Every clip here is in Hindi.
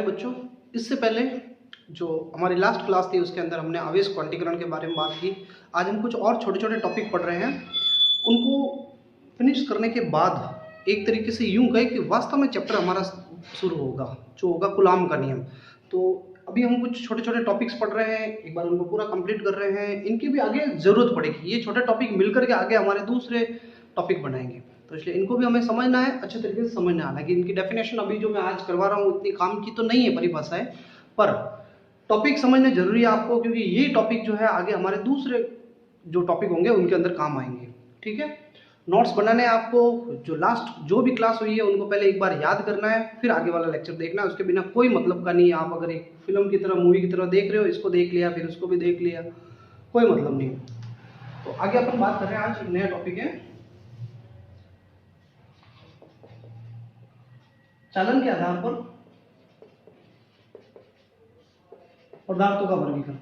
बच्चों, इससे पहले जो हमारी लास्ट क्लास थी उसके अंदर हमने आवेश क्वांटीकरण के बारे में बात की। आज हम कुछ और छोटे छोटे टॉपिक पढ़ रहे हैं। उनको फिनिश करने के बाद एक तरीके से यूं कहे कि वास्तव में चैप्टर हमारा शुरू होगा, जो होगा कूलॉम का नियम। तो अभी हम कुछ छोटे छोटे टॉपिक्स पढ़ रहे हैं, एक बार उनको पूरा कंप्लीट कर रहे हैं। इनकी भी आगे ज़रूरत पड़ेगी, ये छोटे टॉपिक मिलकर के आगे हमारे दूसरे टॉपिक बनाएंगे, तो इसलिए इनको भी हमें समझना है, अच्छे तरीके से समझना आना है कि इनकी डेफिनेशन अभी जो मैं आज करवा रहा हूँ इतनी काम की तो नहीं है परिभाषाएं, पर टॉपिक समझने जरूरी है आपको, क्योंकि ये टॉपिक जो है आगे हमारे दूसरे जो टॉपिक होंगे उनके अंदर काम आएंगे। ठीक है, नोट्स बनाने हैं आपको, जो लास्ट जो भी क्लास हुई है उनको पहले एक बार याद करना है, फिर आगे वाला लेक्चर देखना है। उसके बिना कोई मतलब का नहीं है। आप अगर एक फिल्म की तरह, मूवी की तरह देख रहे हो, इसको देख लिया फिर उसको भी देख लिया, कोई मतलब नहीं। तो आगे अपन बात कर रहे हैं, आज नया टॉपिक है चालन के आधार पर पदार्थों का वर्गीकरण।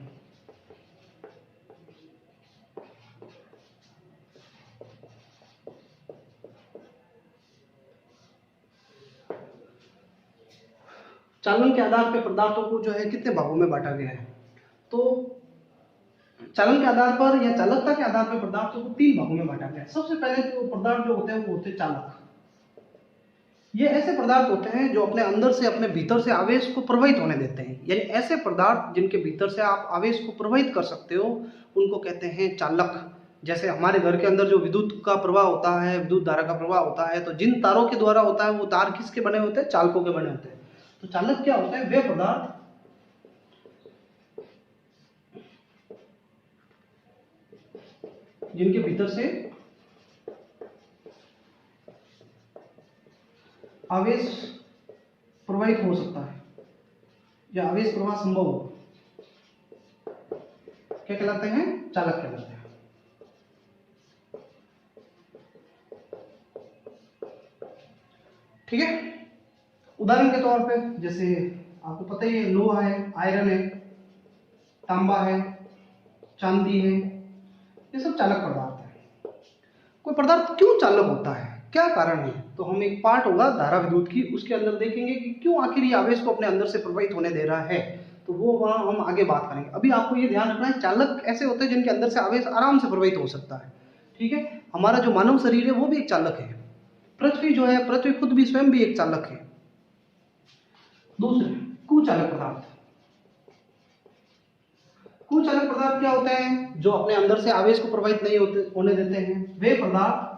चालन के आधार पर पदार्थों को जो है कितने भागों में बांटा गया है? तो चालन के आधार पर या चालकता के आधार पर पदार्थों को 3 भागों में बांटा गया है। सबसे पहले तो पदार्थ जो होते हैं वो होते हैं चालक। ये ऐसे पदार्थ होते हैं जो अपने अंदर से, अपने भीतर से आवेश को प्रवाहित होने देते हैं, यानी ऐसे पदार्थ जिनके भीतर से आप आवेश को प्रवाहित कर सकते हो उनको कहते हैं चालक। जैसे हमारे घर के अंदर जो विद्युत का प्रवाह होता है, विद्युत धारा का प्रवाह होता है, तो जिन तारों के द्वारा होता है वो तार किसके बने होते हैं? चालकों के बने होते हैं। तो चालक क्या होते हैं? वे पदार्थ जिनके भीतर से आवेश प्रवाहित हो सकता है या आवेश प्रवाह संभव हो, क्या कहलाते हैं? चालक कहलाते हैं। ठीक है, उदाहरण के तौर पे जैसे आपको पता ही है, लोहा है, आयरन है, तांबा है, चांदी है, ये सब चालक पदार्थ है। कोई पदार्थ क्यों चालक होता है, क्या कारण है? तो हम एक पार्ट होगा धारा विद्युत की, उसके अंदर देखेंगे कि क्यों आखिर ये आवेश को अपने अंदर से प्रवाहित होने दे रहा है। तो वो वहां हम आगे बात करेंगे। अभी आपको ये ध्यान रखना है, चालक ऐसे होते हैं जिनके अंदर से आवेश आराम से प्रवाहित हो सकता है। ठीक है, हमारा जो मानव शरीर है वो भी एक चालक है। पृथ्वी जो है, पृथ्वी खुद भी स्वयं भी एक चालक है। दूसरे कुचालक पदार्थ। कुचालक पदार्थ क्या होते हैं? जो अपने अंदर से आवेश को प्रवाहित नहीं होने देते हैं। वे पदार्थ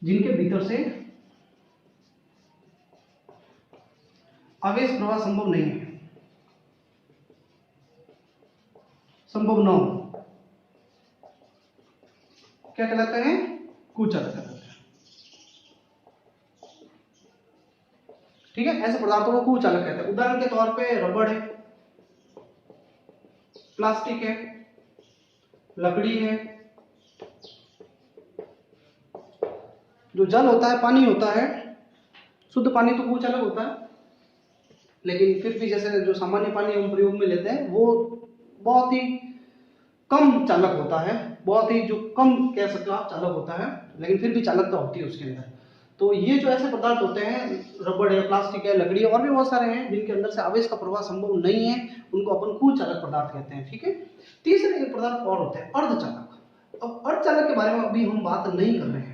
जिनके भीतर से आवेश प्रवाह संभव नहीं है, संभव न हो, क्या कहलाते हैं? कुचालक कहलाते हैं। ठीक है, ऐसे पदार्थों को कुचालक कहते हैं। उदाहरण के तौर पे रबड़ है, प्लास्टिक है, लकड़ी है, जो जल होता है, पानी होता है, शुद्ध पानी तो कुचालक होता है, लेकिन फिर भी जैसे जो सामान्य पानी हम प्रयोग में लेते हैं वो बहुत ही कम चालक होता है, बहुत ही जो कम कह सकते हो आप चालक होता है, लेकिन फिर भी चालकता होती है उसके अंदर। तो ये जो ऐसे पदार्थ होते हैं, रबड़ है, प्लास्टिक है, लकड़ी है, और भी बहुत सारे हैं जिनके अंदर से आवेश का प्रवाह संभव नहीं है, उनको अपन कुचालक पदार्थ कहते हैं। ठीक है, तीसरे एक पदार्थ और होते हैं अर्धचालक। अब अर्धचालक के बारे में अभी हम बात नहीं कर रहे हैं।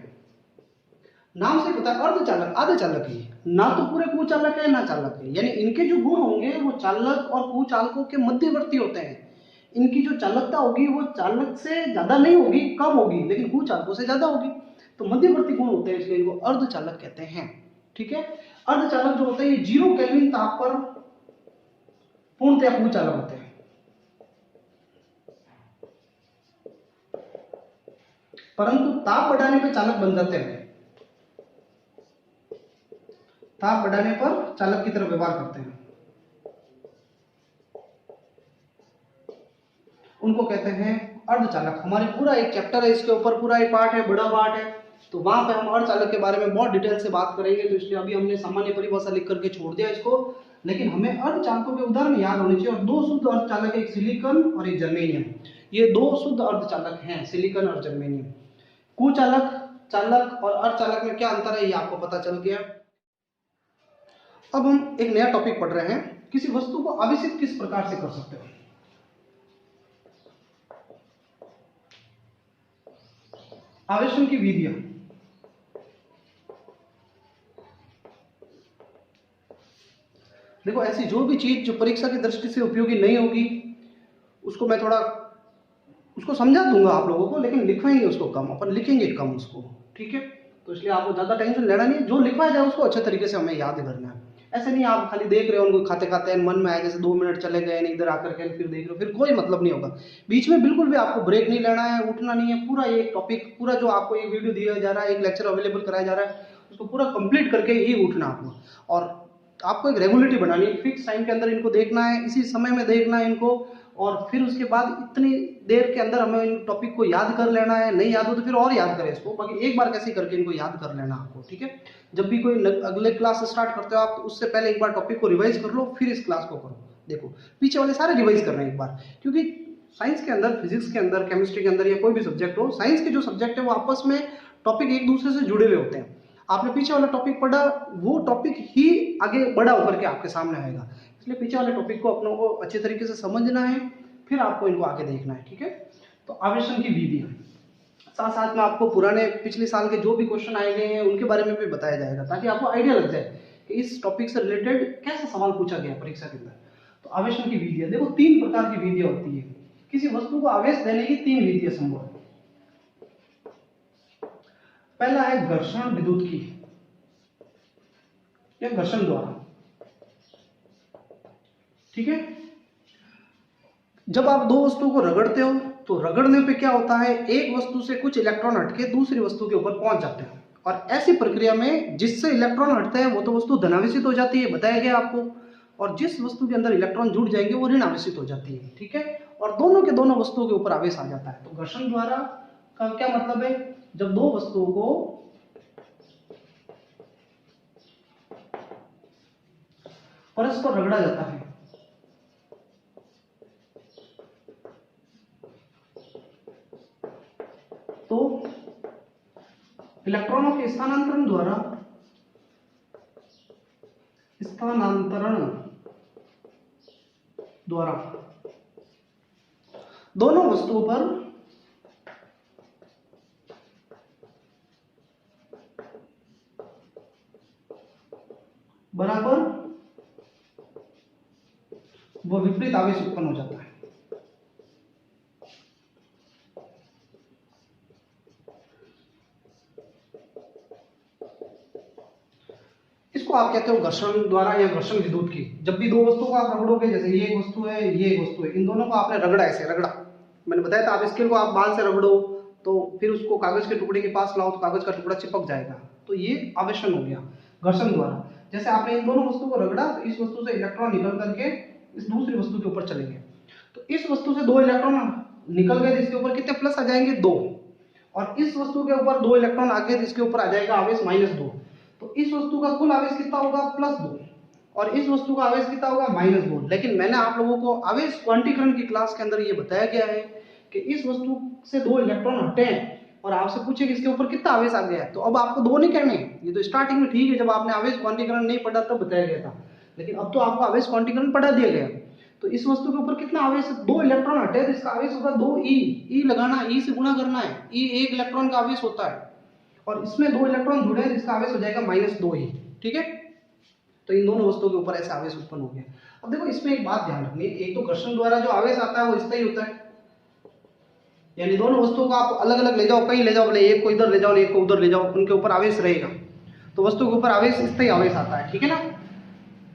नाम से पता है अर्धचालक, आधे चालक ही, ना तो पूरे कुचालक है ना चालक है, यानी इनके जो गुण होंगे वो चालक और कुचालकों के मध्यवर्ती होते हैं। इनकी जो चालकता होगी वो चालक से ज्यादा नहीं होगी, कम होगी, लेकिन कुचालकों से ज्यादा होगी। तो मध्यवर्ती गुण होते हैं, इसलिए इनको अर्धचालक कहते हैं। ठीक है, अर्धचालक जो होते हैं ये 0 केल्विन ताप पर पूर्णतया कुचालक होते हैं। परंतु ताप बढ़ाने पर चालक बन जाते हैं, ताप बढ़ाने पर चालक की तरह व्यवहार करते हैं, उनको कहते हैं अर्धचालक। हमारे पूरा एक चैप्टर है इसके ऊपर, पूरा एक पार्ट है, बड़ा पार्ट है, तो वहां पे हम अर्धचालक के बारे में बहुत डिटेल से बात करेंगे। तो इसलिए अभी हमने सामान्य परिभाषा लिख करके छोड़ दिया इसको, लेकिन हमें अर्धचालकों के उदाहरण याद होने चाहिए। और 2 शुद्ध अर्धचालक, एक सिलिकॉन और एक जर्मेनियम, ये 2 शुद्ध अर्धचालक हैं, सिलिकॉन और जर्मेनियम। कुचालक चालक और अर्धचालक में क्या अंतर है ये आपको पता चल गया। अब हम एक नया टॉपिक पढ़ रहे हैं, किसी वस्तु को आवेशित किस प्रकार से कर सकते हो। आवेशन की विधियां। देखो, ऐसी जो भी चीज जो परीक्षा की दृष्टि से उपयोगी नहीं होगी उसको मैं थोड़ा उसको समझा दूंगा आप लोगों को, लेकिन लिखवाएंगे उसको कम, अपन लिखेंगे कम उसको, ठीक है। तो इसलिए आपको ज्यादा टेंशन लेना नहीं, जो लिखवाया जाए उसको अच्छे तरीके से हमें याद करना है। ऐसे नहीं आप खाली देख रहे हो उनको खाते खाते मन में आए, जैसे 2 मिनट चले गए इधर आकर के फिर देख रहे हो, फिर कोई मतलब नहीं होगा। बीच में बिल्कुल भी आपको ब्रेक नहीं लेना है, उठना नहीं है। पूरा ये टॉपिक, पूरा जो आपको एक वीडियो दिया जा रहा है, एक लेक्चर अवेलेबल कराया जा रहा है, उसको पूरा कंप्लीट करके ही उठना आपको। और आपको एक रेगुलरिटी बनानी है, फिक्स टाइम के अंदर इनको देखना है, इसी समय में देखना है इनको, और फिर उसके बाद इतनी देर के अंदर हमें इन टॉपिक को याद कर लेना है। नहीं याद हो तो फिर और याद करें इसको, बाकी एक बार कैसे करके इनको याद कर लेना आपको, ठीक है। जब भी कोई अगले क्लास स्टार्ट करते हो आप, तो उससे पहले एक बार टॉपिक को रिवाइज कर लो, फिर इस क्लास को करो। देखो, पीछे वाले सारे रिवाइज कर रहे हैं एक बार, क्योंकि साइंस के अंदर, फिजिक्स के अंदर, केमिस्ट्री के अंदर या कोई भी सब्जेक्ट हो, साइंस के जो सब्जेक्ट है वो आपस में टॉपिक एक दूसरे से जुड़े हुए होते हैं। आपने पीछे वाला टॉपिक पढ़ा, वो टॉपिक ही आगे बड़ा होकर के आपके सामने आएगा। इसलिए पीछे वाले टॉपिक को अपनों को अच्छे तरीके से समझना है, फिर आपको इनको आगे देखना है, ठीक है। तो आवेशन की विधि, साथ साथ में आपको पुराने पिछले साल के जो भी क्वेश्चन आए गए हैं उनके बारे में भी बताया जाएगा, ताकि आपको आइडिया लग जाए कि इस टॉपिक से रिलेटेड कैसा सवाल पूछा गया परीक्षा के अंदर। तो आवेशन की विधियां, देखो 3 प्रकार की विधियां होती है। किसी वस्तु को आवेश देने की 3 विधियां संभव है। पहला है घर्षण विद्युत की, या घर्षण द्वारा, ठीक है। जब आप 2 वस्तुओं को रगड़ते हो तो रगड़ने पे क्या होता है, एक वस्तु से कुछ इलेक्ट्रॉन हटके दूसरी वस्तु के ऊपर पहुंच जाते हैं, और ऐसी प्रक्रिया में जिससे इलेक्ट्रॉन हटते हैं वो तो वस्तु धनावेशित हो जाती है, बताया गया आपको, और जिस वस्तु के अंदर इलेक्ट्रॉन जुड़ जाएंगे वो ऋण आवेशित हो जाती है, ठीक है। और दोनों के दोनों वस्तुओं के ऊपर आवेश आ जाता है। तो घर्षण द्वारा का क्या मतलब है, जब 2 वस्तुओं को परस्पर रगड़ा जाता है तो इलेक्ट्रॉनों के स्थानांतरण द्वारा दोनों वस्तुओं पर बराबर व विपरीत आवेश उत्पन्न हो जाता है। इसको आप कहते हो घर्षण द्वारा या घर्षण विद्युत की। जब भी 2 वस्तुओं को आप रगड़ोगे, जैसे ये एक वस्तु है, ये एक वस्तु है, इन दोनों को आपने रगड़ा, ऐसे रगड़ा, मैंने बताया था, आप स्केल को आप बाल से रगड़ो तो फिर उसको कागज के टुकड़े के पास लाओ तो कागज का टुकड़ा चिपक जाएगा, तो ये आवेशन हो गया घर्षण द्वारा। जैसे आपने इन दोनों वस्तुओं को रगड़ा तो इस वस्तु से इलेक्ट्रॉन निकल करके इस दूसरी वस्तु के ऊपर चले गए, तो इस वस्तु से 2 इलेक्ट्रॉन निकल गए, इसके ऊपर कितने प्लस आ जाएंगे, 2, और इस वस्तु के ऊपर 2 इलेक्ट्रॉन आगे, इसके ऊपर आ जाएगा आवेश -2। तो इस वस्तु का कुल आवेश कितना होगा, +2, और इस वस्तु का आवेश कितना होगा, -2। लेकिन मैंने आप लोगों को आवेश क्वांटीकरण की क्लास के अंदर ये बताया गया है कि इस वस्तु से 2 इलेक्ट्रॉन हटे हैं और आपसे पूछे कि इसके ऊपर कितना आवेश आ गया है, तो अब आपको 2 नहीं कहने। ये तो स्टार्टिंग में ठीक है, जब आपने आवेश क्वांटीकरण नहीं पढ़ा तब बताया गया था, लेकिन अब तो आपको आवेश क्वांटीकरण पढ़ा दिया गया। तो इस वस्तु के ऊपर कितना आवेश, 2 इलेक्ट्रॉन हटे तो इसका आवेश होगा 2e, ई लगाना, ई से गुणा करना है, ई 1 इलेक्ट्रॉन का आवेश होता है, और इसमें 2 इलेक्ट्रॉन जुड़े हैं, इसका आवेश हो जाएगा -2 ही, ठीक है। तो इन दोनों वस्तुओं के ऊपर ऐसे आवेश उत्पन्न हो गया। अब देखो, इसमें एक बात ध्यान रखनी है, एक तो घर्षण द्वारा जो आवेश आता है वो स्थायी होता है, यानी दोनों वस्तुओं को आप अलग अलग ले जाओ, कहीं ले जाओ, बोले एक को इधर ले जाओ, एक को उधर ले जाओ, उनके ऊपर आवेश रहेगा, तो वस्तु के ऊपर आवेश स्थायी आवेश आता है, ठीक है ना।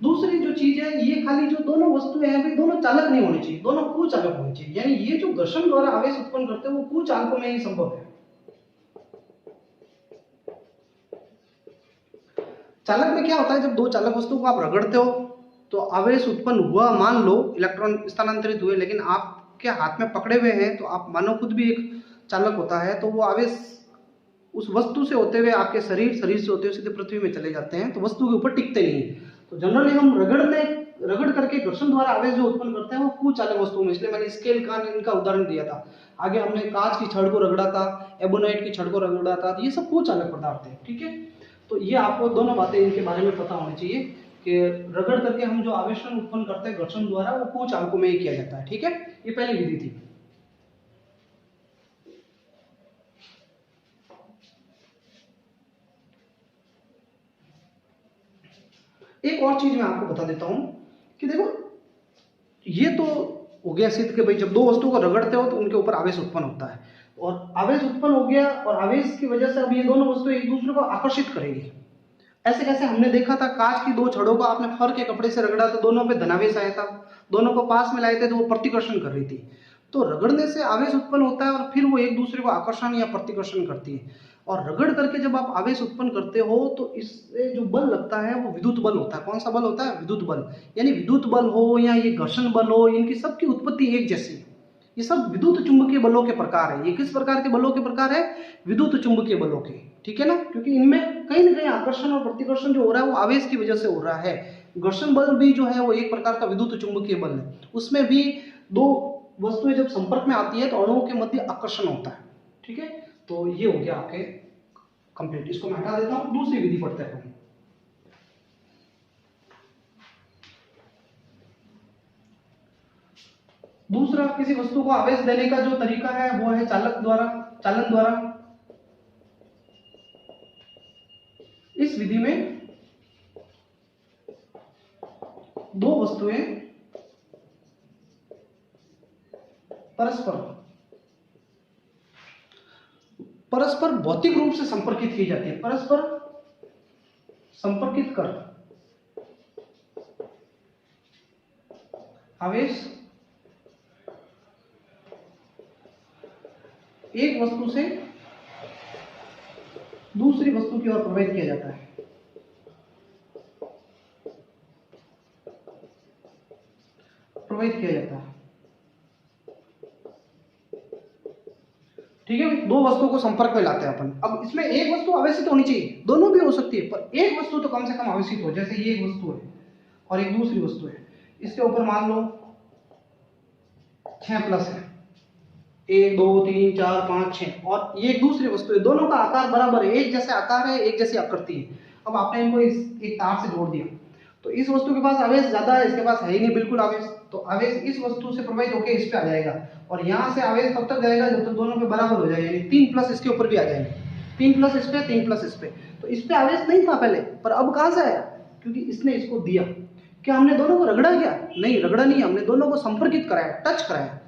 दूसरी जो चीज है, ये खाली जो दोनों वस्तुएं हैं भाई, दोनों चालक नहीं होनी चाहिए, दोनों कुचालक होनी चाहिए, यानी ये जो घर्षण द्वारा आवेश उत्पन्न करते हैं वो कुचालकों में ही संभव है। चालक में क्या होता है, जब 2 चालक वस्तु को आप रगड़ते हो तो आवेश उत्पन्न हुआ, मान लो इलेक्ट्रॉन स्थानांतरित हुए, लेकिन आपके हाथ में पकड़े हुए हैं, तो आप मानो खुद भी एक चालक होता है, तो वो आवेश उस वस्तु से होते हुए आपके शरीर से होते हुए सीधे पृथ्वी में चले जाते हैं, तो वस्तु के ऊपर टिकते नहीं। तो जनरली हम रगड़ने रगड़ करके घर्षण द्वारा आवेश जो उत्पन्न करते हैं वो कुचालक वस्तुओं में, इसलिए मैंने स्केल का इनका उदाहरण दिया था। आगे हमने कांच की छड़ को रगड़ा था, एबोनाइट की छड़ को रगड़ा था, ये सब कुचालक पदार्थ है। ठीक है, तो ये आपको दोनों बातें इनके बारे में पता होनी चाहिए कि रगड़ करके हम जो आवेशन उत्पन्न करते हैं घर्षण द्वारा वो कुचालकों में ही किया जाता है। ठीक है, ये पहली विधि थी। एक और चीज मैं आपको बता देता हूं कि देखो, ये तो हो गया सिद्ध कि भाई जब दो वस्तुओं को रगड़ते हो तो उनके ऊपर आवेश उत्पन्न होता है, और आवेश उत्पन्न हो गया और आवेश की वजह से अब ये दोनों वस्तुएं एक दूसरे को आकर्षित करेगी। ऐसे कैसे? हमने देखा था कांच की दो छड़ों को आपने फर के कपड़े से रगड़ा तो दोनों पे धनावेश आया था, दोनों को पास में लाए थे तो वो प्रतिकर्षण कर रही थी। तो रगड़ने से आवेश उत्पन्न होता है और फिर वो एक दूसरे को आकर्षण या प्रतिकर्षण करती है। और रगड़ करके जब आप आवेश उत्पन्न करते हो तो इससे जो बल लगता है वो विद्युत बल होता है। कौन सा बल होता है? विद्युत बल। यानी विद्युत बल हो या ये घर्षण बल हो, इनकी सबकी उत्पत्ति एक जैसी है। ये सब विद्युत चुंबकीय बलों के प्रकार है। ये किस प्रकार के बलों के प्रकार है? विद्युत चुंबकीय बलों के। ठीक है ना, क्योंकि इनमें कहीं ना कहीं आकर्षण और प्रतिकर्षण जो हो रहा है वो आवेश की वजह से हो रहा है। घर्षण बल भी जो है वो एक प्रकार का विद्युत चुंबकीय बल है। उसमें भी दो वस्तुएं जब संपर्क में आती है तो अणुओं के मध्य आकर्षण होता है। ठीक है, तो ये हो गया आपके कंप्लीट। इसको मैं हटा देता हूं, दूसरी विधि पढ़ते हैं। दूसरा, किसी वस्तु को आवेश देने का जो तरीका है वो है चालन द्वारा। इस विधि में दो वस्तुएं परस्पर भौतिक रूप से संपर्कित की जाती है। परस्पर संपर्कित कर आवेश एक वस्तु से दूसरी वस्तु की ओर प्रवाहित किया जाता है। ठीक है, दो वस्तुओं को संपर्क में लाते हैं अपन। अब इसमें एक वस्तु आवेशित होनी चाहिए, दोनों भी हो सकती है, पर एक वस्तु तो कम से कम आवेशित हो। जैसे ये एक वस्तु है और एक दूसरी वस्तु है, इसके ऊपर मान लो 6 प्लस है, 1 2 3 4 5 6, और ये एक दूसरी वस्तु है। दोनों का आकार बराबर है, एक जैसे आकार है, एक जैसी आकृति है। अब आपने इनको एक तार से जोड़ दिया तो इस वस्तु के पास आवेश ज्यादा है, इसके पास है ही नहीं बिल्कुल आवेश, तो आवेश इस वस्तु से प्रवाहित होकर इस पे आ जाएगा, और यहाँ से आवेश तब तक जाएगा जब तक दोनों के बराबर हो जाएगा। यानी 3 प्लस इसके ऊपर भी आ जाएंगे, 3 प्लस इस पे, 3 प्लस इस पे। तो इस पे आवेश नहीं था पहले, पर अब कहां से आया? क्योंकि इसने इसको दिया। क्या हमने दोनों को रगड़ा क्या? नहीं, रगड़ा नहीं, हमने दोनों को संपर्कित कराया, टच कराया,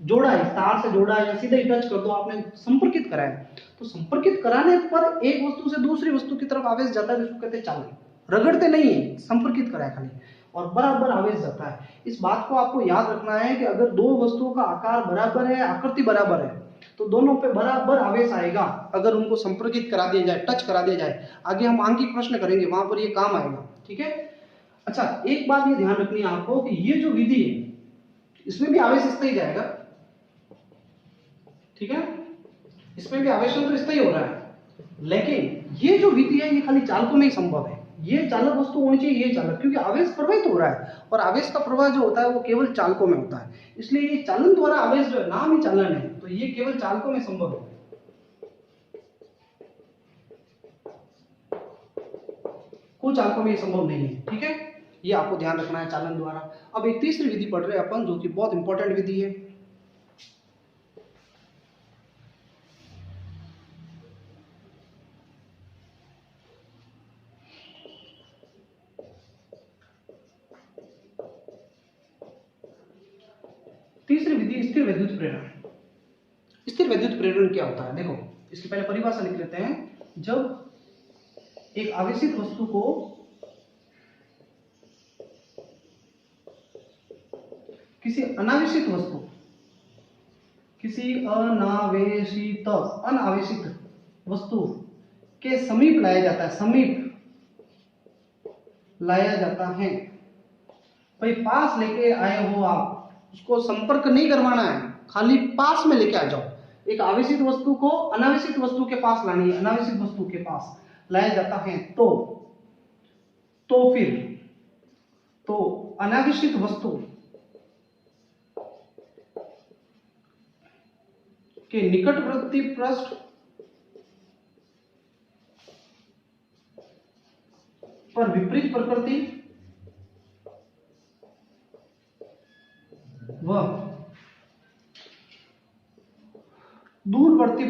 जोड़ा है, तार से जोड़ा या सीधे ही टच कर दो, आपने संपर्कित कराया। तो संपर्कित कराने पर एक वस्तु से दूसरी वस्तु की तरफ आवेश जाता है, जिसको कहते हैं चालन। रगड़ते नहीं है, संपर्कित कराया खाली, और बराबर आवेश जाता है। इस बात को आपको याद रखना है कि अगर दो वस्तुओं का आकार बराबर है, आकृति बराबर है, तो दोनों पे बराबर आवेश आएगा अगर उनको संपर्कित करा दिया जाए, टच करा दिया जाए। आगे हम आंकिक प्रश्न करेंगे, वहां पर ये काम आएगा। ठीक है, अच्छा एक बात ये ध्यान रखनी है आपको कि ये जो विधि है इसमें भी आवेश इससे ही जाएगा। ठीक है, इसमें भी आवेशन तो इससे ही हो रहा है, लेकिन ये जो विधि है ये खाली चालकों में ही संभव है। ये चालक वस्तु होनी चाहिए, ये चालक, क्योंकि आवेश प्रवाहित हो रहा है और आवेश का प्रवाह जो होता है वो केवल चालकों में होता है। इसलिए ये चालन द्वारा आवेश जो है, नाम ही चालन है, तो ये केवल चालकों में संभव है, कुछ चालकों में ये संभव नहीं है। ठीक है, ये आपको ध्यान रखना है चालन द्वारा। अब एक तीसरी विधि पढ़ रहे हैं अपन, जो कि बहुत इंपॉर्टेंट विधि है। तीसरी विधि स्थिर वैद्युत प्रेरण। स्थिर वैद्युत प्रेरण क्या होता है? देखो, इसकी पहले परिभाषा लिख लेते हैं। जब एक आवेशित वस्तु को किसी अनावेशित वस्तु के समीप लाया जाता है, भाई पास लेके आए हो आप, उसको संपर्क नहीं करवाना है, खाली पास में लेके आ जाओ। एक आवेशित वस्तु को अनावेशित वस्तु के पास लानी है, अनावेशित वस्तु के पास लाया जाता है तो तो अनावेशित वस्तु के निकटवर्ती पृष्ठ पर विपरीत प्रकृति व दूरवर्ती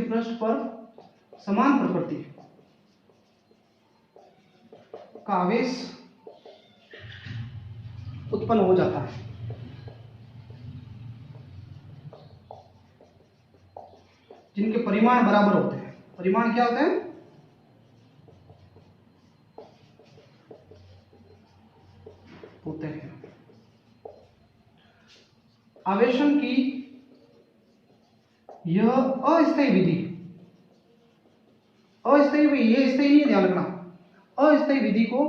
पृष्ठ पर समान प्रकृति का आवेश उत्पन्न हो जाता है। जिनके परिमाण बराबर होते हैं। परिमाण क्या होते हैं? होते हैं आवेशन की यह अस्थायी विधि, अस्थायी भाई ये स्थायी नहीं है, ध्यान रखना। अस्थायी विधि को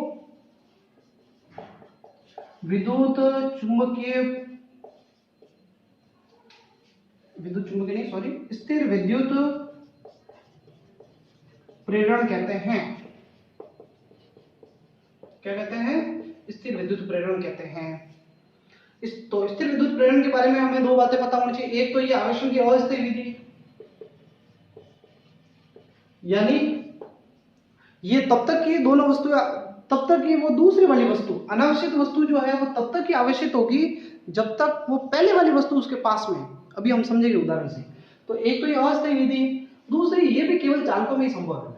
विद्युत चुंबकीय नहीं सॉरी स्थिर विद्युत प्रेरण कहते हैं। क्या कहते हैं? स्थिर विद्युत प्रेरण कहते हैं। तो स्थिर विद्युत प्रेरण के बारे में हमें दो बातें पता होनी चाहिए। एक तो ये आवेशन की अस्थायी विधि, यानी ये तब तक की दोनों वस्तु, तब तक की वो दूसरी वाली वस्तु अनावश्यक वस्तु जो है वो तब तक की आवेशित होगी जब तक वो पहले वाली वस्तु उसके पास में। अभी हम समझेंगे उदाहरण से। तो एक तो ये अस्थायी विधि, दूसरी ये भी केवल चालकों में ही संभव है।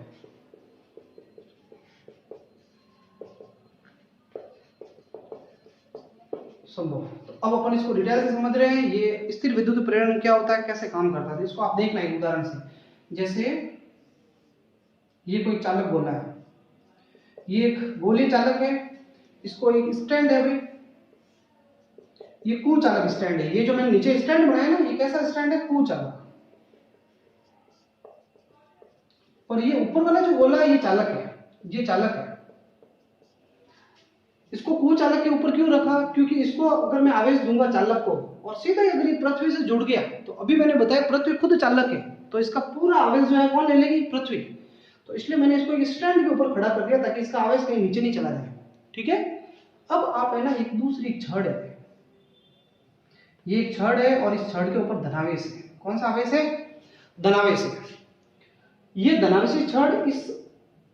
संभव। तो अब अपन इसको डिटेल से समझ रहे हैं। ये स्थिर विद्युत प्रेरण क्या होता है, कैसे काम करता है, इसको आप देखना है उदाहरण से। जैसे ये कोई चालक गोला है, ये एक गोलीय चालक है, इसको एक स्टैंड है भाई, ये कुचालक स्टैंड है। ये जो मैंने नीचे स्टैंड बनाया ना, ये कैसा स्टैंड है? कुचालक। और ये ऊपर वाला जो गोला है ये चालक है, ये चालक है। इसको कुचालक के ऊपर क्यों रखा? क्योंकि इसको अगर मैं आवेश दूंगा चालक को और सीधा अगर ये पृथ्वी से जुड़ गया, तो अभी मैंने बताया पृथ्वी खुद चालक है, तो इसका पूरा आवेश जो है कौन ले लेगी? पृथ्वी। तो इसलिए मैंने इसको एक स्टैंड के ऊपर खड़ा कर दिया ताकि इसका आवेश कहीं नीचे नहीं चला जाए। ठीक है। अब आप है ना, एक दूसरी छड़ है, ये एक छड़ है और इस छड़ के ऊपर धनावेश है। कौन सा आवेश है? धनावेश है। ये धनावेशी छड़ इस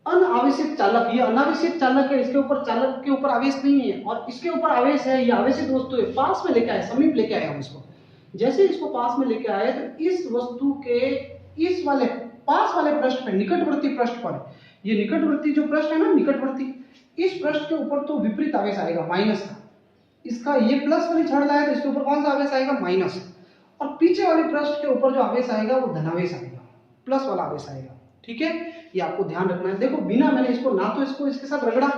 अनावेशित चालक, ये अनावेशित चालक है, इसके ऊपर चालक के ऊपर आवेश नहीं है और इसके ऊपर आवेश है। ये आवेशित वस्तु है, पास में लेके आए, समीप लेके आए हम इसको। जैसे इसको पास में लेके आए तो इस वस्तु के इस वाले पास वाले पृष्ठ पर, निकटवर्ती पृष्ठ पर, ये निकटवर्ती जो पृष्ठ है ना, निकटवर्ती, इस पृष्ठ के ऊपर तो विपरीत आवेश आएगा, माइनस का। इसका ये प्लस वाली छड़ लाए तो इसके ऊपर कौन सा आवेश आएगा? माइनस। और पीछे वाले पृष्ठ के ऊपर जो आवेश आएगा वो धनावेश आएगा, प्लस वाला आवेश आएगा। ठीक है, ये आपको ध्यान रखना है। देखो, बिना मैंने इसको ना तो इसको इसके साथ रगड़ा,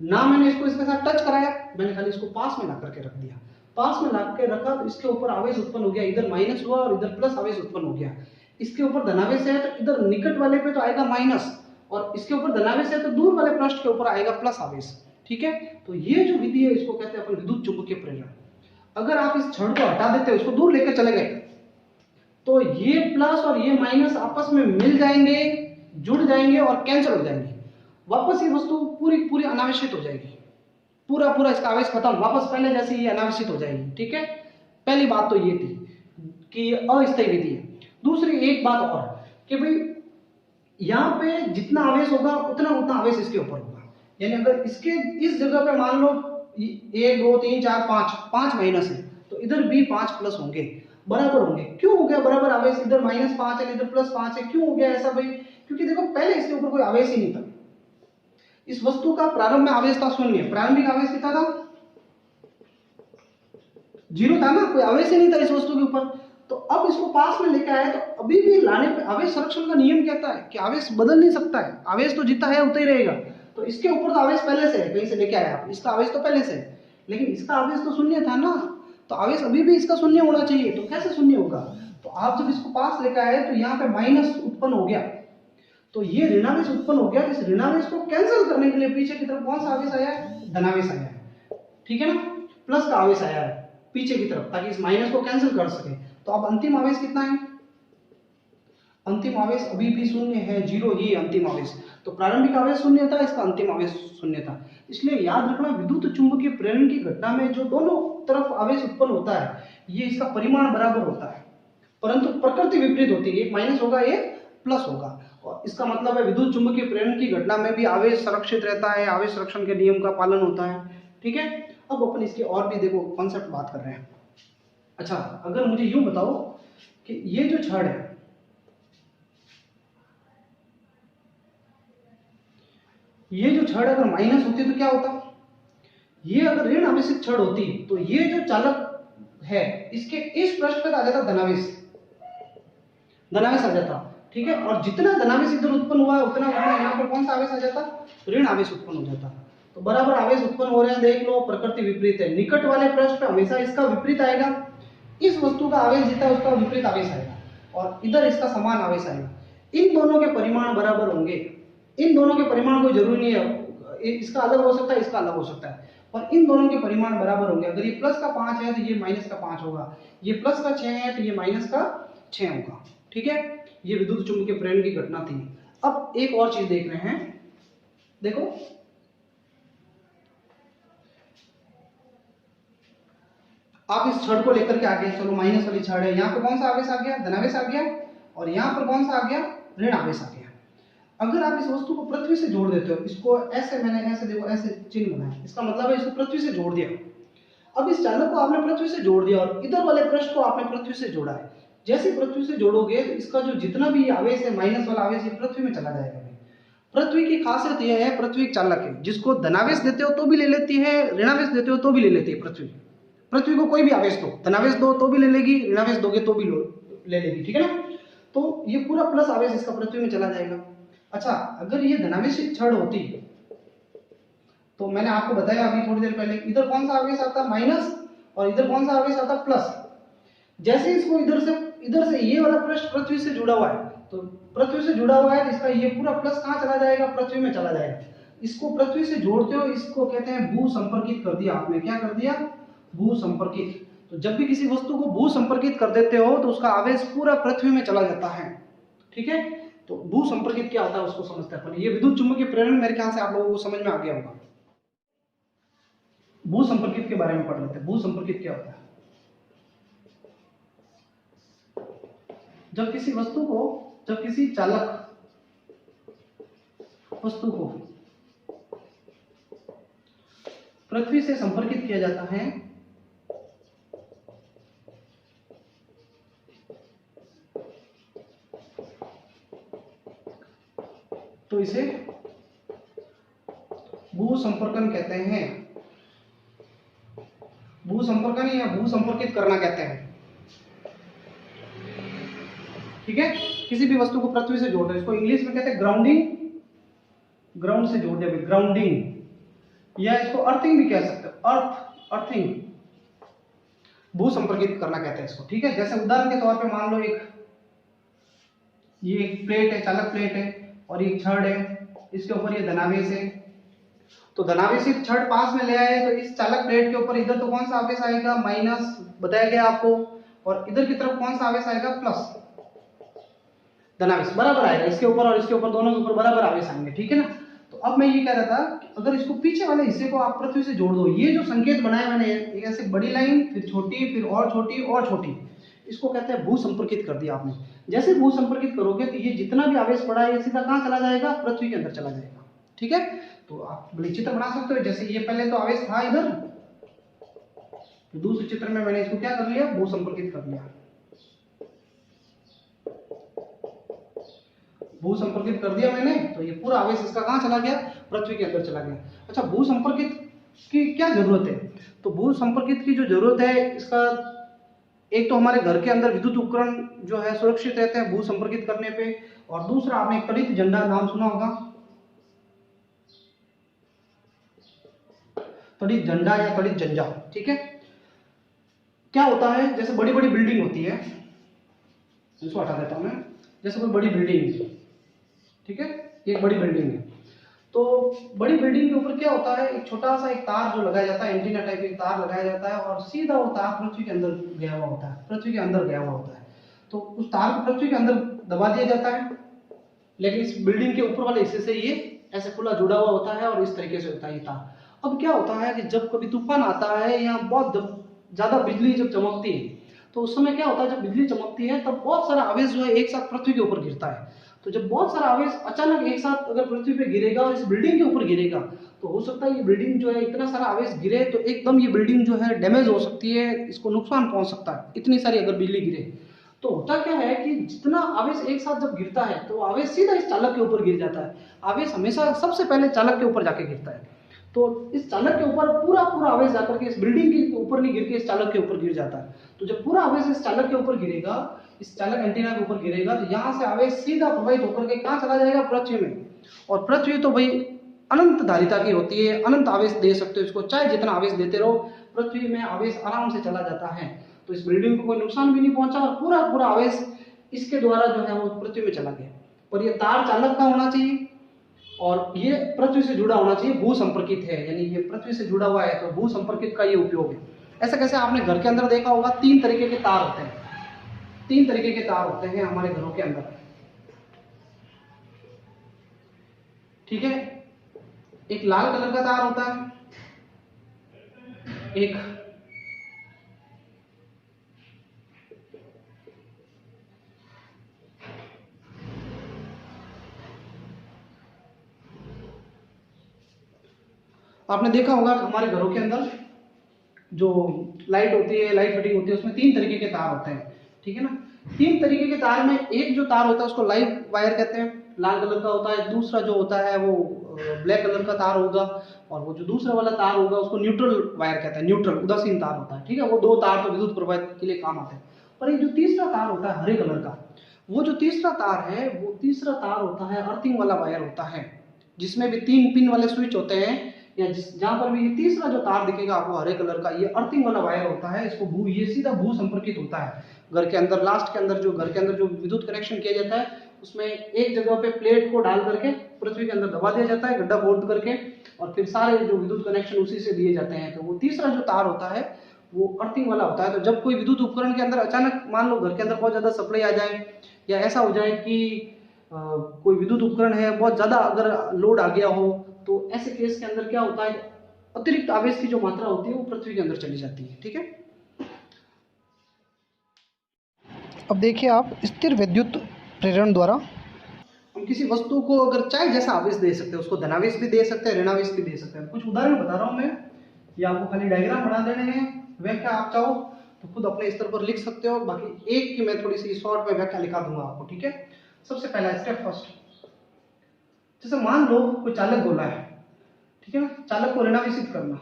ना मैंने इसको इसके साथ टच कराया, मैंने खाली इसको पास में ला करके रख दिया। पास में ला के रखा तो इसके ऊपर आवेश उत्पन्न हो गया, इधर माइनस हुआ और इधर प्लस आवेश उत्पन्न हो गया। इसके ऊपर धनावेश है तो इधर निकट वाले पे तो आएगा माइनस, और इसके ऊपर धनावेश है तो दूर वाले पृष्ठ के ऊपर आएगा प्लस आवेश। ठीक है, तो ये जो विधि है इसको कहते हैं अपन विद्युत चुंबकीय प्रेरण। अगर आप इस छड़ को हटा देते हो, इसको दूर लेकर चले गए, तो ये प्लस और ये माइनस आपस में मिल जाएंगे, जुड़ जाएंगे और कैंसिल हो जाएंगे। वापस ये वस्तु पूरी पूरी अनावेशित हो जाएगी, पूरा पूरा इसका आवेश खत्म, वापस पहले जैसे ये अनावेशित हो जाएगी। ठीक है, पहली बात तो ये थी कि ये अस्थायी विधि है। दूसरी एक बात और कि भाई यहाँ पे जितना आवेश होगा उतना उतना आवेश इसके ऊपर होगा। यानी अगर इसके इस जगह पे मान लो 1 2 3 4 5 माइनस है, तो इधर भी 5 प्लस होंगे, बराबर होंगे। क्यों हो गया बराबर आवेश? इधर -5 है, इधर +5 है। क्यों हो गया ऐसा भाई? क्योंकि देखो, पहले इसके ऊपर कोई आवेश ही नहीं था। इस वस्तु का प्रारंभ में आवेश था 0, प्रारंभिक आवेश कितना था? 0 था ना, कोई आवेश ही नहीं था इस वस्तु के ऊपर। तो अब इसको पास में लेकर आए तो अभी भी लाने पे आवेश संरक्षण का नियम कहता है कि आवेश बदल नहीं सकता है, आवेश तो जितना है उतना ही रहेगा। तो इसके ऊपर तो आवेश पहले से है, कहीं से लेके आए आप, इसका आवेश तो पहले से है, लेकिन इसका आवेश तो 0 था ना, तो आवेश अभी भी इसका 0 होना चाहिए। तो कैसे 0 होगा? तो आप जब इसको पास लेकर आए तो यहाँ पे माइनस उत्पन्न हो गया, तो ये ऋणावेश उत्पन्न हो गया। इस ऋणावेश को कैंसिल करने के लिए पीछे की तरफ कौन सा आवेश आया है? धनावेश आया है। ठीक है ना, प्लस का आवेश आया है पीछे की तरफ, ताकि इस माइनस को कैंसिल कर सके। तो अब अंतिम आवेश कितना है? अंतिम आवेश अभी भी शून्य है, जीरो ही अंतिम आवेश। तो प्रारंभिक आवेश शून्य था, इसका अंतिम आवेश शून्य था। इसलिए याद रखना, विद्युत चुंबकीय प्रेरण की घटना में जो दोनों तरफ आवेश उत्पन्न होता है, ये इसका परिमाण बराबर होता है, परंतु प्रकृति विपरीत होती है। एक माइनस होगा, एक प्लस होगा। और इसका मतलब है विद्युत चुंबकीय प्रेरण की घटना में भी आवेश संरक्षित रहता है, आवेश संरक्षण के नियम का पालन होता है। ठीक है, अब अपन इसके और भी देखो कॉन्सेप्ट बात कर रहे हैं। अच्छा, अगर मुझे यूं बताओ कि ये जो छड़ है, ये जो छड़ अगर माइनस होती तो क्या होता? ये अगर ऋण आवेशित छड़ होती तो ये जो चालक है, इसके इस पृष्ठ पर आ जाता धनावेश, धनावेश आ जाता। ठीक है, और जितना धनावेश इधर उत्पन्न हुआ है उतना यहाँ पर कौन सा आवेश आ जाता? ऋण आवेश उत्पन्न हो जाता। तो बराबर आवेश उत्पन्न हो रहे हैं, देख लो, प्रकृति विपरीत है। निकट वाले पृष्ठ पे हमेशा इसका विपरीत आएगा, इस वस्तु का आवेश जितना है उसका विपरीत आवेश आएगा, और इधर इसका समान आवेश आएगा। इन दोनों के परिमाण बराबर होंगे। इन दोनों के परिमाण कोई जरूरी नहीं है, इसका अलग हो सकता है, इसका अलग हो सकता है, पर इन दोनों के परिमाण बराबर होंगे। अगर ये प्लस का 5 है तो ये माइनस का 5 होगा, ये प्लस का 6 है तो ये माइनस का 6 होगा। ठीक है, ये विद्युत चुंबकीय प्रेरण की घटना थी। अब एक और चीज देख रहे हैं, देखो आप इस छड़ को लेकर के आगे चलो, माइनस वाली छड़ है, यहाँ पे कौन सा आवेश आ गया? धनावेश आ गया, और यहाँ पर कौन सा आ गया? ऋण आवेश आ गया। अगर आप इस वस्तु को पृथ्वी से जोड़ देते हो, इसको ऐसे, मैंने ऐसे देखो ऐसे चिन्ह बनाया, इसका मतलब है इसको पृथ्वी से जोड़ दिया। अब इस चालक को आपने पृथ्वी से जोड़ दिया और इधर वाले पृष्ठ को आपने पृथ्वी से जोड़ा है। जैसे पृथ्वी से जोड़ोगे तो इसका जो जितना भी आवेश है, माइनस वाला आवेश, ये पृथ्वी में चला जाएगा। पृथ्वी की खासियत यह है, पृथ्वी एक चालक है, जिसको धनावेश देते हो तो भी ले लेती है, ऋणावेश देते हो तो भी ले लेती है। पृथ्वी पृथ्वी को कोई भी आवेश दो, धनावेश दो तो भी ले लेगी, ऋणावेश दोगे तो भी ले लेगी। ठीक है ना, तो ये पूरा प्लस आवेश इसका पृथ्वी में चला जाएगा। अच्छा, अगर ये धनावेशित छड़ होती तो मैंने आपको बताया अभी थोड़ी देर पहले, इधर कौन सा आवेश आता? माइनस, और इधर कौन सा आवेश आता? प्लस। जैसे इसको इधर से ये वाला पृष्ठ पृथ्वी से जुड़ा हुआ है, तो पृथ्वी से जुड़ा हुआ है तो इसका ये पूरा प्लस कहाँ चला जाएगा? पृथ्वी में चला जाएगा। इसको पृथ्वी से जोड़ते हो, इसको कहते हैं भू संपर्कित कर दिया आपने। क्या कर दिया? भू संपर्कित। तो जब भी किसी वस्तु को भू संपर्कित कर देते हो तो उसका आवेश पूरा पृथ्वी में चला जाता है। ठीक है, तो भू संपर्कित क्या होता है उसको समझते हैं अपन। ये विद्युत चुंबकीय प्रेरण मेरे ख्याल से आप लोगों को समझ में आ गया होगा। भू संपर्कित के बारे में पढ़ लेते हैं। भू संपर्कित क्या होता है? जब किसी वस्तु को, जब किसी चालक वस्तु को पृथ्वी से संपर्कित किया जाता है तो इसे भू संपर्कन कहते हैं। भू संपर्कन या भू संपर्कित करना कहते हैं। ठीक है, किसी भी वस्तु को पृथ्वी से जोड़ दो, इसको इंग्लिश में कहते हैं ग्राउंडिंग। ग्राउंड से जोड़ दिया, ग्राउंडिंग, या इसको अर्थिंग भी कह सकते हो, अर्थिंग, भू संपर्कित करना कहते हैं इसको। ठीक है, जैसे उदाहरण के तौर पे मान लो ये एक प्लेट है, चालक प्लेट है, और एक छड़ है, इसके ऊपर ये धनावेश है। तो धनावेशित छड़ पास में ले आए तो इस चालक प्लेट के ऊपर इधर तो कौन सा आवेश आएगा? माइनस, बताया गया आपको, और इधर की तरफ कौन सा आवेश आएगा? प्लस, धनावेश बराबर आएगा। इसके ऊपर और इसके ऊपर, दोनों के ऊपर बराबर आवेश आएंगे। ठीक है ना, तो अब मैं ये कह रहा था कि अगर इसको पीछे वाले हिस्से को आप पृथ्वी से जोड़ दो, ये जो संकेत बनाया मैंने, ऐसे बड़ी लाइन, फिर छोटी, फिर और छोटी और छोटी, इसको कहते हैं भू संपर्कित कर दिया आपने। जैसे भू संपर्कित करोगे तो ये जितना भी आवेश पड़ा है ये सीधा कहाँ चला जाएगा? पृथ्वी के अंदर चला जाएगा। ठीक है, तो आप बड़े चित्र बना सकते हो। जैसे ये पहले तो आवेश था इधर, तो दूसरे चित्र में मैंने इसको क्या कर लिया? भू संपर्कित कर लिया। भू संपर्कित कर दिया मैंने, तो ये पूरा आवेश इसका कहाँ चला गया? पृथ्वी के अंदर चला गया। अच्छा, भू संपर्कित की क्या जरूरत है? तो भू संपर्कित की जो जरूरत है, इसका एक तो हमारे घर के अंदर विद्युत उपकरण जो है सुरक्षित रहते हैं भू संपर्कित करने पे, और दूसरा आपने एक तड़ित झंडा नाम सुना होगा, तड़ित झंडा या तड़ित झंझा। ठीक है, क्या होता है, जैसे बड़ी बड़ी बिल्डिंग होती है, इसको हटा देता हूं मैं, जैसे कोई बड़ी बिल्डिंग है, ठीक है, एक बड़ी बिल्डिंग है, तो बड़ी बिल्डिंग के ऊपर क्या होता है, एक छोटा सा एक तार जो लगाया जाता है, एंटीना टाइप एक तार लगाया जाता है, और सीधा वो तार पृथ्वी के अंदर गया हुआ होता है, पृथ्वी के अंदर गया हुआ होता है। तो उस तार को पृथ्वी के अंदर दबा दिया जाता है, लेकिन इस बिल्डिंग के ऊपर वाले हिस्से से ये ऐसे खुला जुड़ा हुआ होता है और इस तरीके से होता है ये तार। अब क्या होता है कि जब कभी तूफान आता है या बहुत ज्यादा बिजली जब चमकती है, तो उस समय क्या होता है, जब बिजली चमकती है तब बहुत सारा आवेश जो है एक साथ पृथ्वी के ऊपर गिरता है। तो जब बहुत सारा आवेश अचानक एक साथ अगर पृथ्वी पे गिरेगा और इस बिल्डिंग के ऊपर गिरेगा, तो हो सकता है ये बिल्डिंग जो है, इतना सारा आवेश गिरे तो एकदम ये बिल्डिंग जो है डैमेज हो सकती है, इसको नुकसान पहुंच सकता है, इतनी सारी अगर बिजली गिरे। तो होता क्या है कि जितना आवेश एक साथ जब गिरता है तो आवेश सीधा इस चालक के ऊपर गिर जाता है। आवेश हमेशा सबसे पहले चालक के ऊपर जाके गिरता है, तो इस चालक के ऊपर पूरा पूरा आवेश जाकर के इस बिल्डिंग के ऊपर नहीं गिर के इस चालक के ऊपर गिर जाता है। तो जब पूरा आवेश इस चालक के ऊपर गिरेगा, इस चालक एंटीना के ऊपर गिरेगा, तो यहाँ से आवेश सीधा प्रवाहित होकर के कहाँ चला जाएगा, पृथ्वी में। और पृथ्वी तो भाई अनंत धारिता की होती है, अनंत आवेश दे सकते हो इसको, चाहे जितना आवेश देते रहो पृथ्वी में आवेश आराम से चला जाता है। तो इस बिल्डिंग को कोई नुकसान भी नहीं पहुंचा और पूरा पूरा आवेश इसके द्वारा जो है वो पृथ्वी में चला गया। और ये तार चालक का होना चाहिए और ये पृथ्वी से जुड़ा होना चाहिए, भू संपर्कित है, यानी ये पृथ्वी से जुड़ा हुआ है, तो भू संपर्कित का ये उपयोग है। ऐसा कैसे, आपने घर के अंदर देखा होगा 3 तरीके के तार होते हैं, 3 तरीके के तार होते हैं हमारे घरों के अंदर, ठीक है। एक लाल कलर का तार होता है, एक आपने देखा होगा हमारे घरों के अंदर जो लाइट होती है, लाइट फिटिंग होती है, उसमें 3 तरीके के तार होते हैं, ठीक है ना। 3 तरीके के तार में एक जो तार होता है उसको लाइव वायर कहते हैं, लाल कलर का होता है। दूसरा जो होता है वो ब्लैक कलर का तार होगा, और वो जो दूसरा वाला तार होगा उसको न्यूट्रल वायर कहते हैं, न्यूट्रल उदासीन तार होता है, ठीक है। वो 2 तार तो विद्युत प्रवाह के लिए काम आते हैं। और एक जो तीसरा तार होता है हरे कलर का, वो जो तीसरा तार है, वो तीसरा तार होता है अर्थिंग वाला वायर होता है, जिसमें भी 3 पिन वाले स्विच होते हैं, या जहां पर भी ये तीसरा जो तार दिखेगा आपको हरे कलर का, ये अर्थिंग वाला वायर होता है। इसको ये सीधा भू संपर्कित होता है घर के अंदर। लास्ट के अंदर जो घर के अंदर जो विद्युत कनेक्शन किया जाता है, उसमें एक जगह पे प्लेट को डाल करके पृथ्वी के अंदर दबा दिया जाता है, गड्ढा खोद करके, और फिर सारे जो विद्युत कनेक्शन उसी से दिए जाते हैं। तो वो तीसरा जो तार होता है वो अर्थिंग वाला होता है। तो जब कोई विद्युत उपकरण के अंदर अचानक मान लो घर के अंदर बहुत ज्यादा सप्लाई आ जाए, या ऐसा हो जाए कि कोई विद्युत उपकरण है बहुत ज्यादा अगर लोड आ गया हो, तो ऐसे केस के अंदर क्या होता है, अतिरिक्त आवेश की जो मात्रा होती है वो पृथ्वी के अंदर चली जाती है, ठीक है। अब देखिए आप, स्थिर विद्युत प्रेरण द्वारा हम किसी वस्तु को अगर चाहे जैसा आवेश दे सकते हैं, उसको धनावेश भी दे सकते हैं, ऋणावेश भी दे सकते हैं। कुछ उदाहरण बता रहा हूं मैं, ये आपको खाली डायग्राम बना देने हैं, व्याख्या आप चाहो तो खुद अपने स्तर पर लिख सकते हो, बाकी एक की मैं थोड़ी सी शॉर्ट में व्याख्या लिखा दूंगा आपको, ठीक है। सबसे पहला स्टेप फर्स्ट, जैसे मान लो कोई चालक गोला है, ठीक है ना, चालक को ऋणावेशित करना।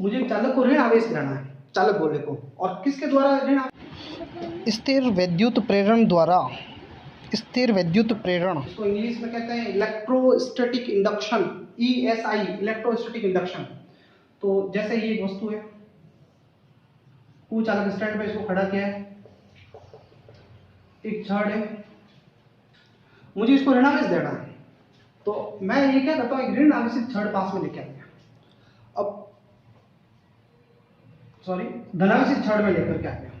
मुझे चालक को ऋण आवेश देना है, चालक गोले को, और किसके द्वारा ऋण, स्थिर विद्युत प्रेरण द्वारा। स्थिर विद्युत प्रेरण, इसको इंग्लिश में कहते हैं electrostatic induction, ESI, electrostatic induction. तो जैसे ये एक वस्तु है, वो चालक स्टैंड पे इसको खड़ा किया है, एक छड़ है, मुझे इसको ऋणावेश देना है, तो मैं ये क्या करता हूं, एक ऋण आवेशित छड़ पास में लेके आ गया, अब सॉरी धनावेशित छड़ में लेकर के आ गया,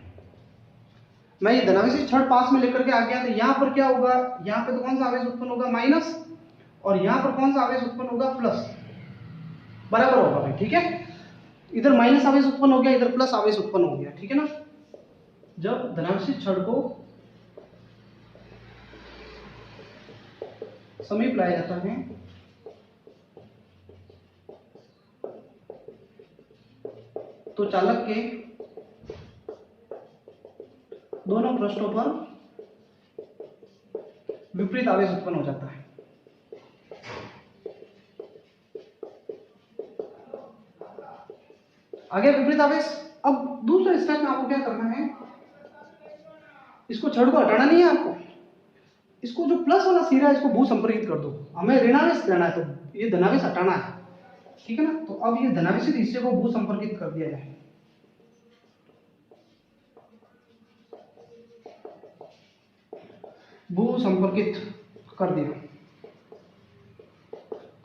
मैं ये धनावेशित छड़ पास में लेकर के आ गया, तो यहां पर क्या होगा, यहां पे तो कौन सा आवेश उत्पन्न होगा, माइनस, और यहां पर कौन सा आवेश उत्पन्न होगा, प्लस, बराबर होगा भाई, ठीक है। इधर माइनस आवेश उत्पन्न हो गया, इधर प्लस आवेश उत्पन्न हो गया, ठीक है ना। जब धनावेशित छड़ को समीप लाया जाता है तो चालक के दोनों पृष्ठों पर विपरीत आवेश उत्पन्न हो जाता है। आगे विपरीत आवेश। अब दूसरे स्टेप में आपको क्या करना है, इसको छड़ को हटाना नहीं है आपको, इसको जो प्लस वाला सिरा है इसको भू संपर्कित कर दो, हमें ऋणावेश देना है तो ये धनावेश हटाना है, ठीक है ना। तो अब ये धनावेशित हिस्से को भू संपर्कित कर दिया जाए, भू संपर्कित कर दिया,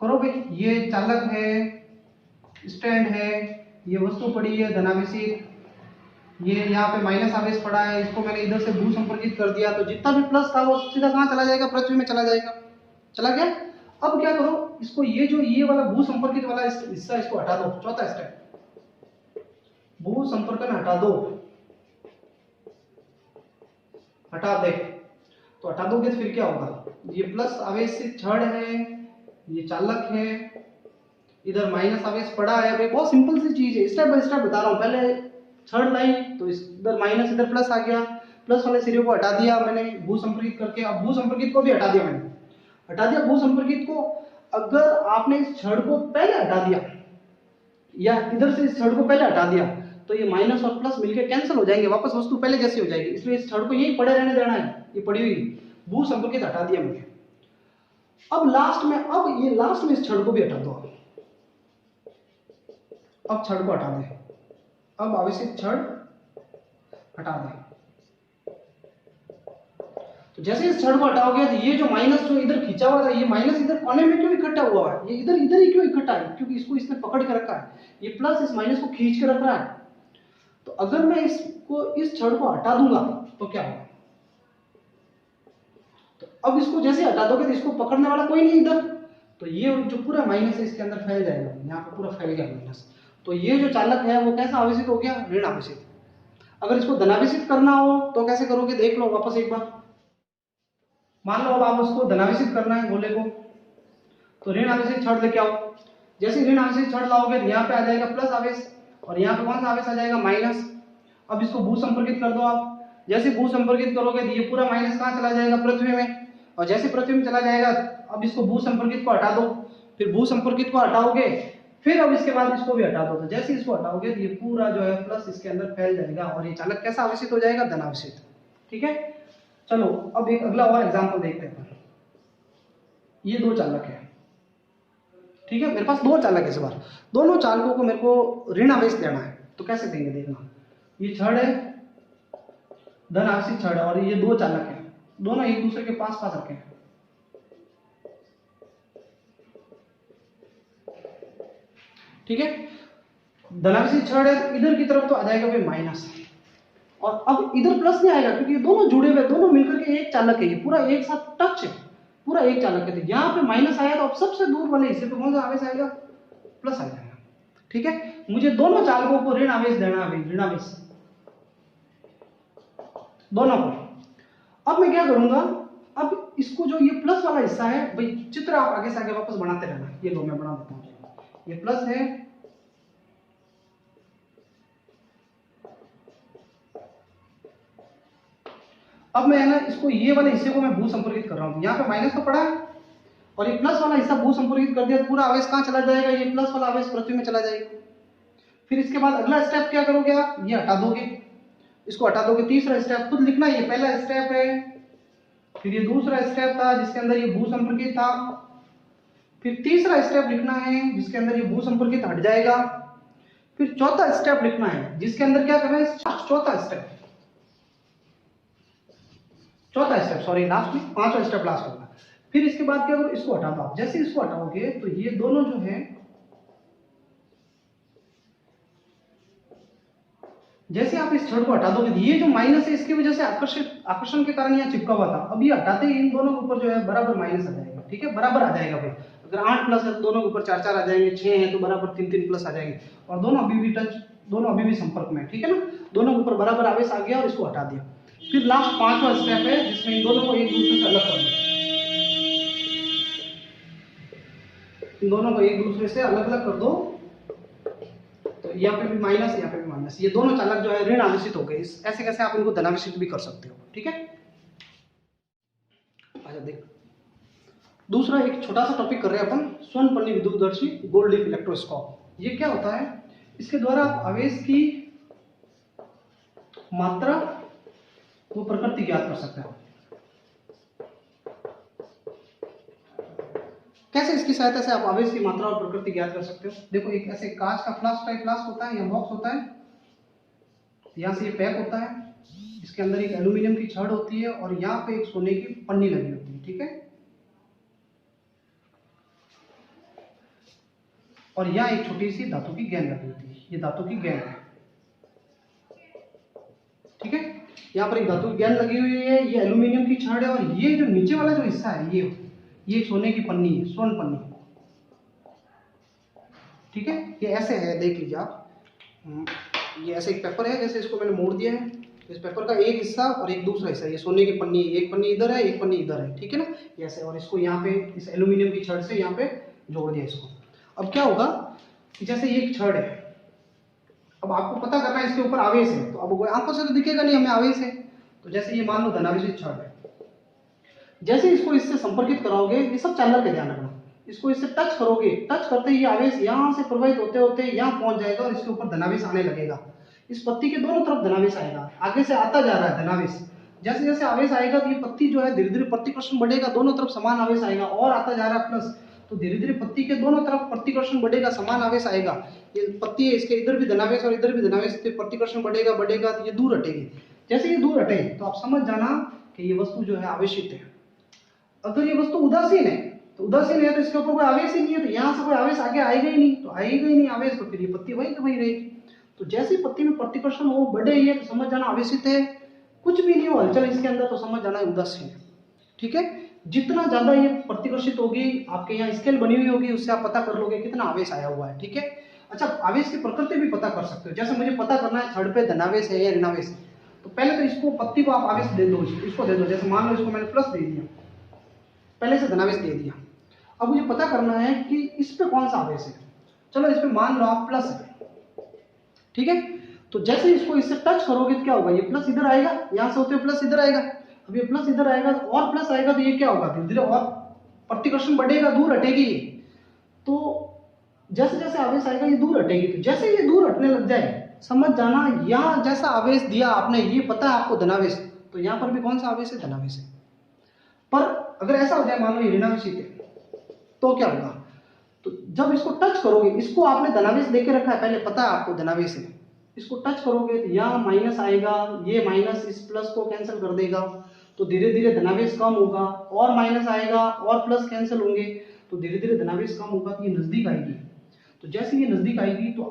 करो भाई। ये चालक है, स्टैंड है, ये वस्तु पड़ी है धनावेशित, ये यहाँ पे माइनस आवेश पड़ा है, इसको मैंने इधर से भू संपर्कित कर दिया, तो जितना भी प्लस था वो सीधा कहाँ चला जाएगा, पृथ्वी में चला जाएगा। चला गया। अब क्या करो, इसको ये जो ये वाला भू संपर्कित वाला हिस्सा इसको हटा दो। चौथा स्टेप, भू संपर्कन हटा दो, हटा दे। तो हटा दोगे तो फिर क्या होगा, ये प्लस आवेशित छड़ है, ये चालक है, इधर माइनस आवेश पड़ा है। भाई बहुत सिंपल सी चीज है, स्टेप बाय स्टेप बता रहा हूँ। पहले छड़ लाई तो इधर माइनस, इधर प्लस आ गया, प्लस वाले सिरे को हटा दिया मैंने भू संपर्कित करके। अब भू संपर्कित को भी हटा दिया मैंने, हटा दिया भू संपर्कित को। अगर आपने इस छड़ को पहले हटा दिया या इधर से इस छड़ को पहले हटा दिया तो ये माइनस और प्लस मिलके कैंसिल हो जाएंगे, वापस वस्तु पहले जैसी हो जाएगी। इसलिए इस छड़ को यही पड़े रहने देना है, ये पड़ी हुई भू संपर्कित हटा दिया मैंने। अब लास्ट में, अब ये लास्ट में इस छड़ को भी हटा दो। अब छड़ को हटा दें, अब आवेशित छड़ हटा दें। तो जैसे इस छड़ को हटाओगे तो ये जो माइनस जो इधर खींचा हुआ था, ये माइनस इधर कोने में क्यों इकट्ठा हुआ है, ये इधर इधर ही क्यों इकट्ठा है, क्योंकि इसको इसने पकड़ के रखा है। ये प्लस इस माइनस को खींच के रख रहा है। तो अगर मैं इसको इस छड़ को हटा दूंगा तो क्या होगा, तो अब इसको जैसे हटा दोगे तो इसको पकड़ने वाला कोई नहीं इधर, तो ये जो पूरा माइनस है इसके अंदर फैल जाएगा, यहाँ पे पूरा फैल गया माइनस। तो ये जो चालक है वो कैसा आवेशित हो गया, ऋण आवेशित। अगर इसको धनावेशित करना हो तो कैसे करोगे, देख लो वापस एक बार। मान लो अब आप उसको धनावेशित करना है गोले को, तो ऋण आवेशित छड़ लेके आओ। जैसे ऋण आवेशित छड़ लाओगे तो यहाँ पे आ जाएगा प्लस आवेश, और यहाँ पे कौन सा आवेश आ जाएगा, माइनस। अब इसको भू संपर्कित कर दो आप। जैसे भू संपर्कित करोगे तो ये पूरा माइनस कहाँ चला जाएगा, पृथ्वी में। और जैसे पृथ्वी में चला जाएगा, अब इसको भू संपर्कित को हटा दो। फिर भू संपर्कित को हटाओगे, फिर अब इसके बाद इसको भी हटा दो। तो जैसे इसको हटाओगे तो ये पूरा जो है प्लस इसके अंदर फैल जाएगा और ये चालक कैसा आवेशित हो जाएगा, धनावेशित। ठीक है। चलो अब एक अगला और एग्जांपल देखते हैं। ये दो चालक है, ठीक है, मेरे पास दो चालक है। इस बार दोनों चालकों को मेरे को ऋण आवेश देना है, तो कैसे देंगे देखना। ये छड़ है, धन आवेशित छड़ है, और ये दो चालक है, दोनों एक दूसरे के पास पास रखे हैं। ठीक है, धनावेशित छड़ है, इधर की तरफ तो आ जाएगा भाई माइनस, और अब इधर प्लस नहीं आएगा क्योंकि ये दोनों जुड़े हुए, दोनों मिलकर के एक चालक है, ये पूरा एक साथ टच है, पूरा एक चालक है। तो यहाँ पे माइनस आया तो अब सबसे दूर वाले हिस्से पे कौन सा आवेश आएगा, प्लस आ जाएगा। ठीक है, मुझे दोनों चालकों को ऋण आवेश देना है, ऋण आवेश दोनों को। अब मैं क्या करूंगा, अब इसको जो ये प्लस वाला हिस्सा है, भाई चित्र आप आगे से आगे वापस बनाते रहना। ये लो मैं बना देता हूँ, ये प्लस है, अब मैं ना इसको ये वाले हिस्से को मैं भू संपर्कित कर रहा हूँ। यहाँ पे माइनस तो पड़ा है और ये प्लस वाला हिस्सा भू संपर्कित कर दिया, तो पूरा आवेश कहाँ चला जाएगा, ये प्लस वाला आवेश पृथ्वी में चला जाएगा। फिर इसके बाद अगला स्टेप क्या करोगे आप, ये हटा दोगे, इसको हटा दोगे। तीसरा स्टेप खुद लिखना, ये पहला स्टेप है, फिर ये दूसरा स्टेप था जिसके अंदर ये भू संपर्कित था, फिर तीसरा स्टेप लिखना है जिसके अंदर ये भू संपर्कित हट जाएगा, फिर चौथा स्टेप लिखना है जिसके अंदर क्या करना है, चौथा स्टेप सॉरी लास्ट में पांचवा स्टेप लास्ट होगा। फिर इसके बाद क्या करो, इसको हटा दो आप। जैसे इसको हटाओगे तो ये दोनों जो है, जैसे आप इस छड़ को हटा दोगे, ये जो माइनस है इसकी वजह से आकर्षण के कारण यहाँ चिपका हुआ था, अब ये हटाते ही इन दोनों के ऊपर जो है बराबर माइनस आ जाएगा। ठीक है, बराबर आ जाएगा भाई। अगर 8 प्लस है तो दोनों के ऊपर 4 4 आ जाएंगे, 6 है तो बराबर 3 3 प्लस आ जाएंगे, और दोनों अभी भी संपर्क में। ठीक है ना, दोनों के ऊपर बराबर आवेश आ गया और इसको हटा दिया। फिर लास्ट पांचवा स्टेप है जिसमें इन दोनों को एक दूसरे से अलग कर दो, इन दोनों को एक दूसरे से अलग अलग कर दो। तो यहाँ पे भी माइनस, यहाँ पे भी माइनस, ये दोनों चालक जो है ऋण आवेशित हो गए। ऐसे कैसे आप इनको धनावेशित भी कर सकते हो। ठीक है, अच्छा देख, दूसरा एक छोटा सा टॉपिक कर रहे हैं अपन, स्वर्ण पन्नी विद्युतदर्शी गोल्ड लीफ इलेक्ट्रोस्कोप। ये क्या होता है, इसके द्वारा आप आवेश की मात्रा वो प्रकृति ज्ञात कर सकते हो। कैसे इसकी सहायता से आप आवेश की मात्रा और प्रकृति ज्ञात कर सकते हो। देखो, एक ऐसे कांच का फ्लास्क टाइप फ्लास्क होता है या बॉक्स होता है, यहाँ से ये पैक होता है, इसके अंदर एक एल्यूमिनियम की छड़ होती है और यहाँ पे एक सोने की पन्नी लगी होती है। ठीक है, और यहाँ एक छोटी सी धातु की गेंद लगी होती है। ये धातु की गेंद है, ठीक है। यहाँ पर एक धातु की गेंद लगी हुई है, ये एल्यूमिनियम की छड़ है, और ये जो नीचे वाला जो हिस्सा है ये सोने की पन्नी है, स्वर्ण पन्नी, ठीक है। ये ऐसे है, देख लीजिए आप, ये ऐसे एक पेपर है, जैसे इसको मैंने मोड़ दिया है, इस पेपर का एक हिस्सा और एक दूसरा हिस्सा, ये सोने की पन्नी, एक पन्नी इधर है, एक पन्नी इधर है, ठीक है ना, ऐसे। और इसको यहाँ पे इस एल्यूमिनियम की छड़ से यहाँ पे जोड़ दिया इसको। अब क्या होगा कि जैसे ये एक छड़ है, अब आपको पता करना है इसके ऊपर आवेश है, तो अब आंखों से तो दिखेगा नहीं हमें आवेश है, तो जैसे ये मान लो धनावेशित छड़ है, जैसे इसको इससे संपर्कित कराओगे, ये सब चालक है, ध्यान रखना, इसको इससे टच करोगे, टच करते ही आवेश यहाँ से प्रवाहित होते होते यहाँ पहुंच जाएगा और इसके ऊपर धनावेश आने लगेगा। इस पत्ती के दोनों तरफ धनावेश आएगा, आगे से आता जा रहा है धनावेश, जैसे जैसे आवेश आएगा तो ये पत्ती जो है धीरे धीरे प्रतिकर्षण बढ़ेगा, दोनों तरफ समान आवेश आएगा, और आता जा रहा है प्लस, तो धीरे धीरे पत्ती के दोनों तरफ प्रतिकर्षण बढ़ेगा, समान आवेश आएगा। ये पत्ती है, इसके इधर भी धनावेश और इधर भी धनावेश, प्रतिकर्षण बढ़ेगा बढ़ेगा तो ये दूर हटेगी। जैसे ये दूर हटे तो आप समझ जाना कि ये वस्तु जो है आवेशित है। अगर ये वस्तु उदासीन है, तो उदासीन है तो इसके ऊपर कोई आवेश ही नहीं है, तो यहाँ से कोई आवेश आगे आएगा ही नहीं, तो आएगा ही नहीं आवेश, तो फिर ये पत्ती वहीं की वहीं रहेगी। तो जैसे पत्ती में प्रतिकर्षण हो बढ़े ये, तो समझ जाना आवेशित है। कुछ भी नहीं हो हलचल इसके अंदर, तो समझ जाना उदासीन है, ठीक है। जितना ज्यादा ये प्रतिकर्षित होगी, आपके यहाँ स्केल बनी हुई होगी, उससे आप पता कर लोगे कितना आवेश आया हुआ है, ठीक है। अच्छा, आवेश की प्रकृति भी पता कर सकते हो, जैसे मुझे पता करना है छड़ पे धनावेश है या ऋणावेश है, तो पहले तो इसको पत्ती को आप आवेश दे दो, इसको दे दो, जैसे मान लो इसको मैंने प्लस दे दिया, पहले से धनावेश दे दिया। अब मुझे पता करना है कि इस पे कौन सा आवेश है, चलो इस पे मान लो आप प्लस है, ठीक है। तो जैसे इसको इससे टच करोगे तो क्या होगा, ये प्लस इधर आएगा, यहां से होते हुए प्लस इधर आएगा, अब ये प्लस इधर आएगा और प्लस आएगा, तो ये क्या होगा, धीरे धीरे और प्रतिकर्षण बढ़ेगा, दूर हटेगी। तो जैसे जैसे आवेश आएगा ये दूर हटेगी, तो जैसे ये दूर हटने लग जाए, समझ जाना यहाँ जैसा आवेश दिया आपने, ये पता है आपको धनावेश, तो यहाँ पर भी कौन सा आवेश है, धनावेश है। पर अगर ऐसा हो जाए, मान लो ये ऋणावेशित है, तो क्या होगा, तो जब इसको टच करोगे, इसको आपने धनावेश देके रखा है पहले, पता है आपको धनावेश है, इसको टच करोगे तो यहाँ माइनस आएगा, ये माइनस इस प्लस को कैंसिल कर देगा, तो धीरे धीरे धनावेश कम होगा, और माइनस आएगा और प्लस कैंसिल होंगे, तो धीरे धीरे धनावेश कम होगा, तो ये नजदीक आएगी। तो जैसे ये नजदीक आएगी तो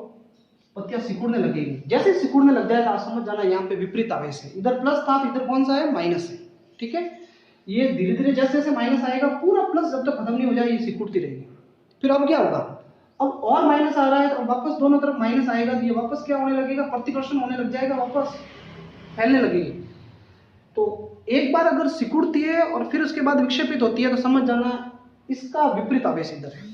पत्तियां सिकुड़ने लगेगी, जैसे सिकुड़ने लग जाए तो आप समझ जाना यहाँ पे विपरीत आवेश है, इधर प्लस था तो इधर कौन सा है, माइनस है, ठीक है। ये धीरे धीरे जैसे जैसे माइनस आएगा, पूरा प्लस जब तक खत्म नहीं हो जाए ये सिकुड़ती रहेगी। फिर अब क्या होगा, अब और माइनस आ रहा है, तो वापस दोनों तरफ माइनस आएगा, तो ये वापस क्या होने लगेगा, प्रतिकर्षण होने लग जाएगा, वापस फैलने लगेगी। तो एक बार अगर सिकुड़ती है और फिर उसके बाद विक्षेपित होती है, तो समझ जाना इसका विपरीत आवेश इधर है।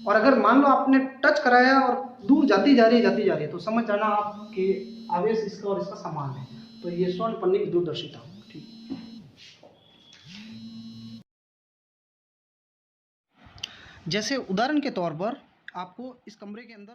और अगर मान लो आपने टच कराया और दूर जाती जा रही है, तो समझ जाना आपके आवेश इसका और इसका समान है। तो ये स्वर्ण पन्नी की दूरदर्शिता, ठीक। जैसे उदाहरण के तौर पर आपको इस कमरे के अंदर